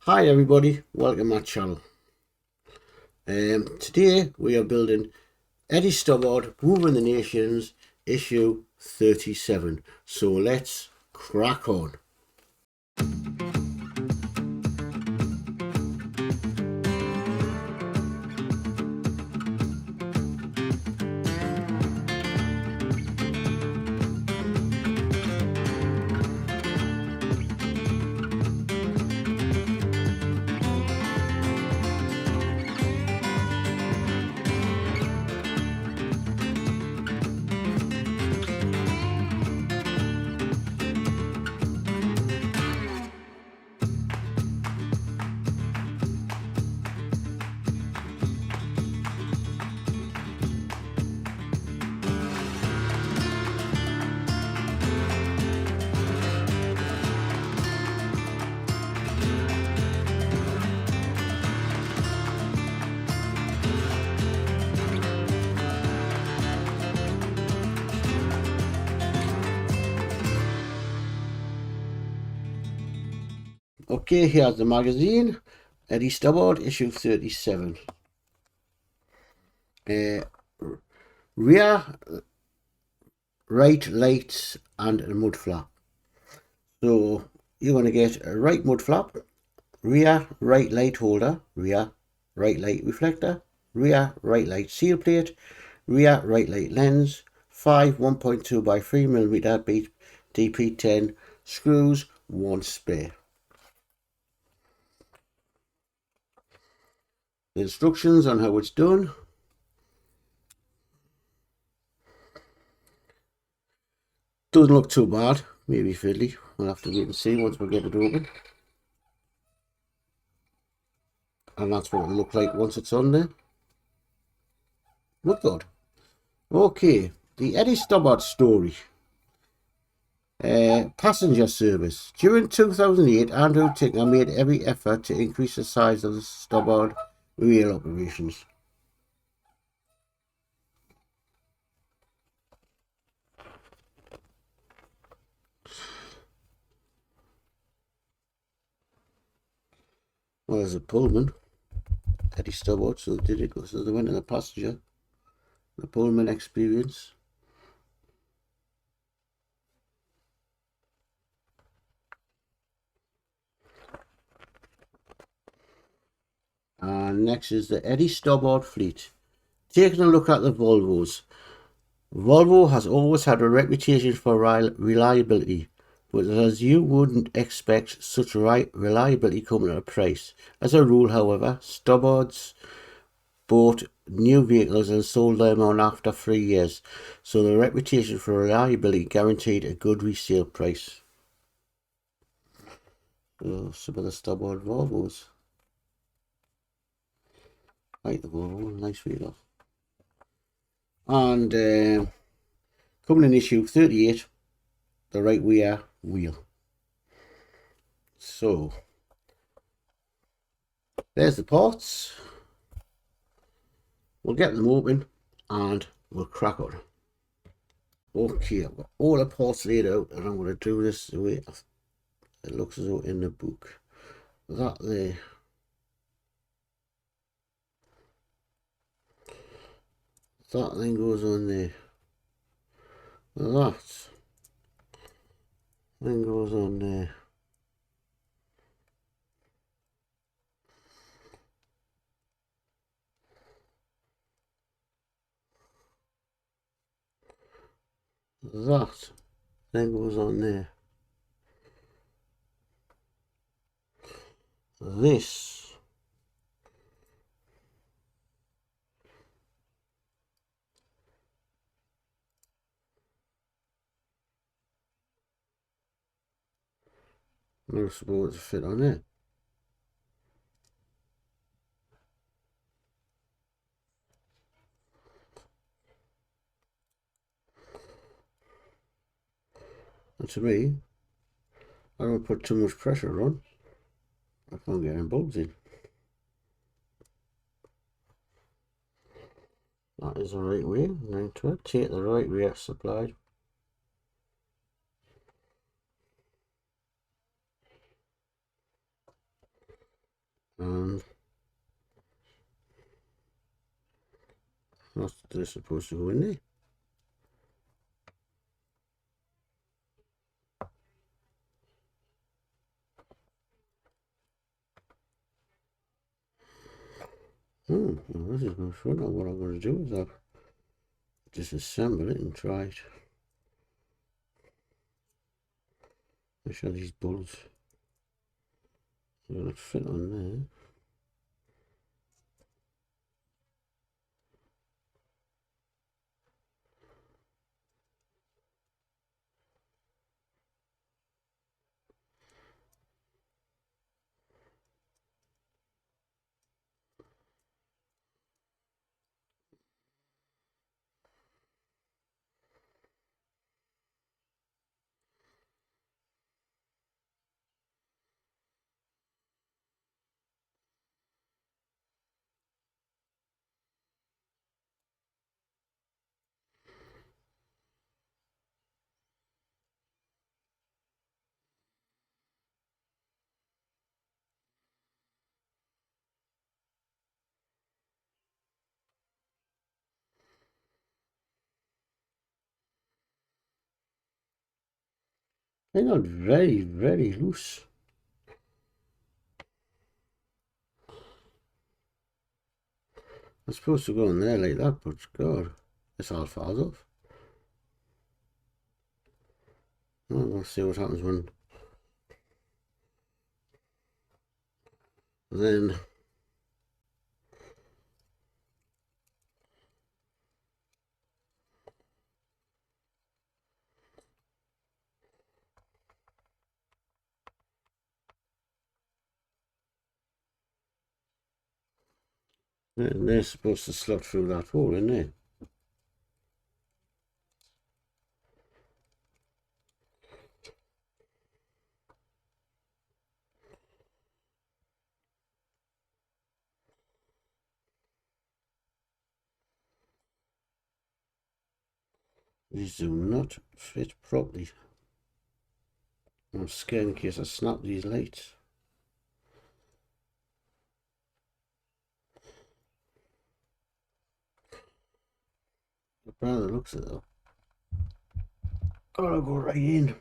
Hi everybody, welcome to my channel. Today we are building Eddie Stobart Moving the Nations issue 37. So let's crack on. Okay, here's the magazine, Eddie Stobart, issue 37. Rear right lights and a mud flap. So you're going to get a right mud flap, rear right light holder, rear right light reflector, rear right light seal plate, rear right light lens, 5 1.2 by 3mm DP10 screws, 1 spare. The instructions on how it's done. Doesn't look too bad, maybe fiddly. We'll have to wait and see once we get it open. And that's what it'll look like once it's on there. Look good. Okay, the Eddie Stobart story. Passenger service. During 2008, Andrew Tickner made every effort to increase the size of the Stobart rail operations. Well, there's a Pullman, Eddie Stobart, so they did it. So they went in the passenger, the Pullman experience. And next is the Eddie Stobart fleet. Taking a look at the Volvos. Volvo has always had a reputation for reliability, but as you wouldn't expect such reliability coming at a price. As a rule, however, Stobart's bought new vehicles and sold them on after 3 years, so the reputation for reliability guaranteed a good resale price. So some of the Stobart Volvos. Like the Volvo, nice vehicle. And coming in issue 38, the right rear wheel. So there's the parts. We'll get them open and we'll crack on. Okay, I've got all the parts laid out, and I'm going to do this the way it looks as though in the book. That there. That thing goes on there. That thing goes on there. That then goes on there. This I'm supposed to fit on there. And to me, I don't put too much pressure on. I can't get any bulbs in. That is the right way. 912. Take the right way as supplied. And that's they're supposed to go in there. Well, this is no fun. What I'm going to do is I'll disassemble it and try it. Make sure these bolts are going to fit on there. They're not very, very loose. I'm supposed to go in there like that, but God, it's all falls off. Well, we'll see what happens when. Then they're supposed to slot through that hole in there. These do not fit properly. I'm scared in case I snap these lights. By the looks of it though. Gotta go right in.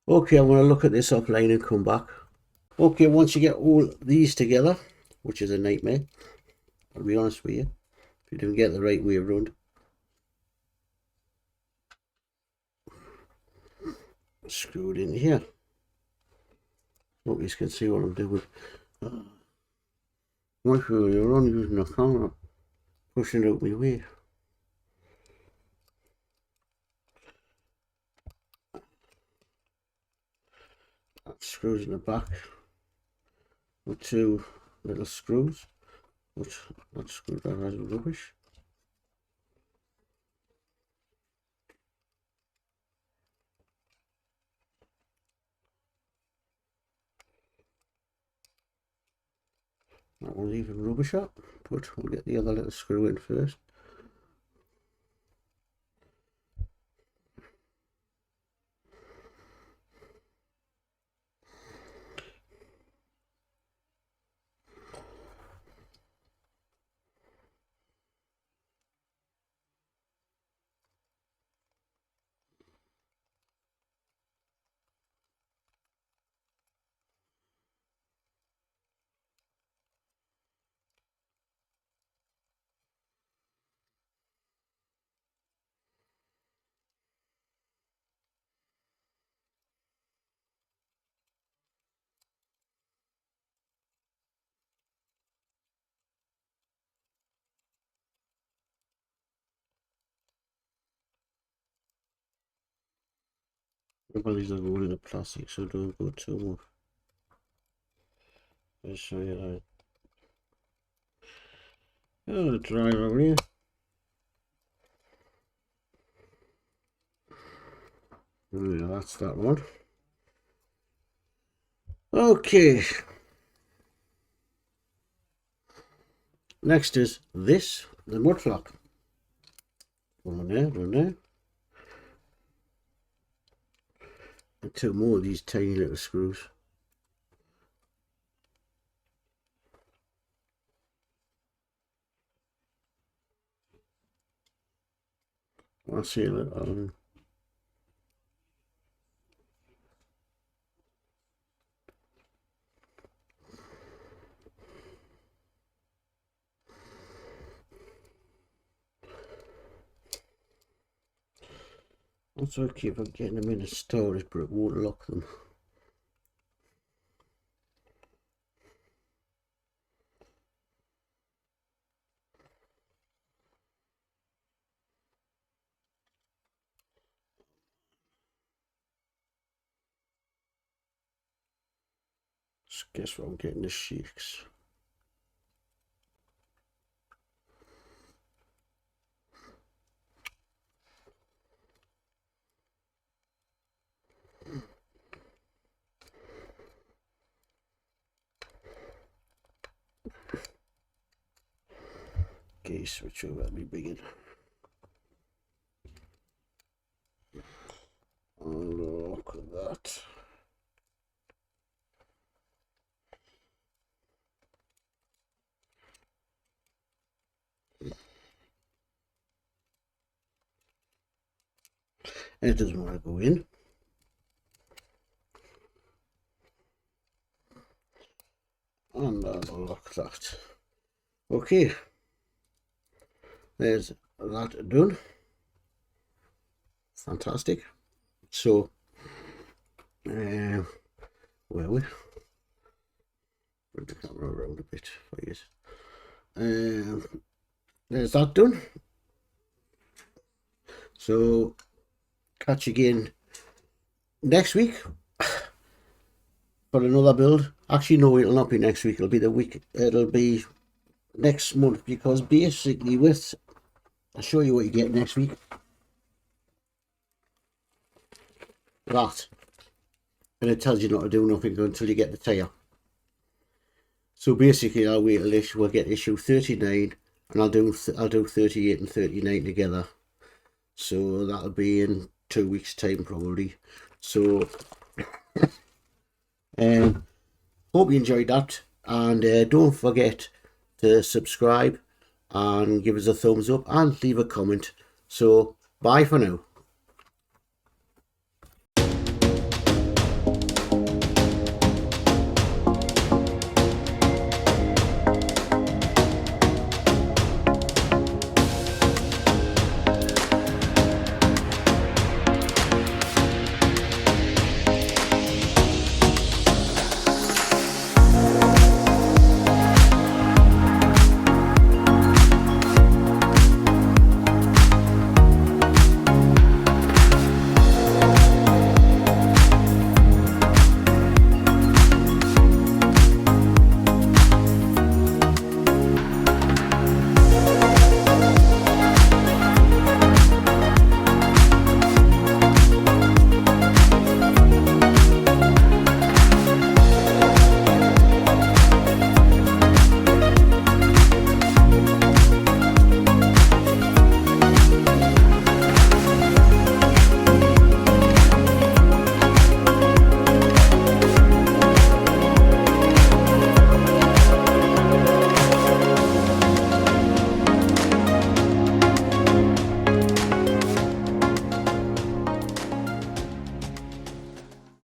Okay, I'm going to look at this offline and come back. Okay, once you get all these together, which is a nightmare, I'll be honest with you, if you didn't get the right way around. Screwed in here. Hope you can see what I'm doing. Make sure you're on using the camera, pushing out my way. That screws in the back with two little screws, which that screwdriver has rubbish. That one's even rubbish up, but we'll get the other little screw in first. Well, these are going into plastic, so don't go too much. I'll show you that. Oh, dry over here. Yeah, that's that one. Okay. Next is this, the mud flap. One there, one there. And two more of these tiny little screws. I'll see a little. Also keep on getting them in the storage, but it won't lock them. Guess what, I'm getting the shakes. Okay, switch over, let me begin. Oh, look at that. And it doesn't want to go in. And I'll lock that. Okay. There's that done. Fantastic. So, where are we? Bring the camera around a bit, please. There's that done. So, catch you again next week for another build. Actually, no, it'll not be next week. It'll be the week. It'll be next month, because basically with, I'll show you what you get next week. That, and it tells you not to do nothing until you get the tyre. So basically, I'll wait till this. We'll get issue 39, and I'll do 38 and 39 together. So that'll be in 2 weeks' time probably. So hope you enjoyed that, and don't forget to subscribe and give us a thumbs up and leave a comment. So bye for now.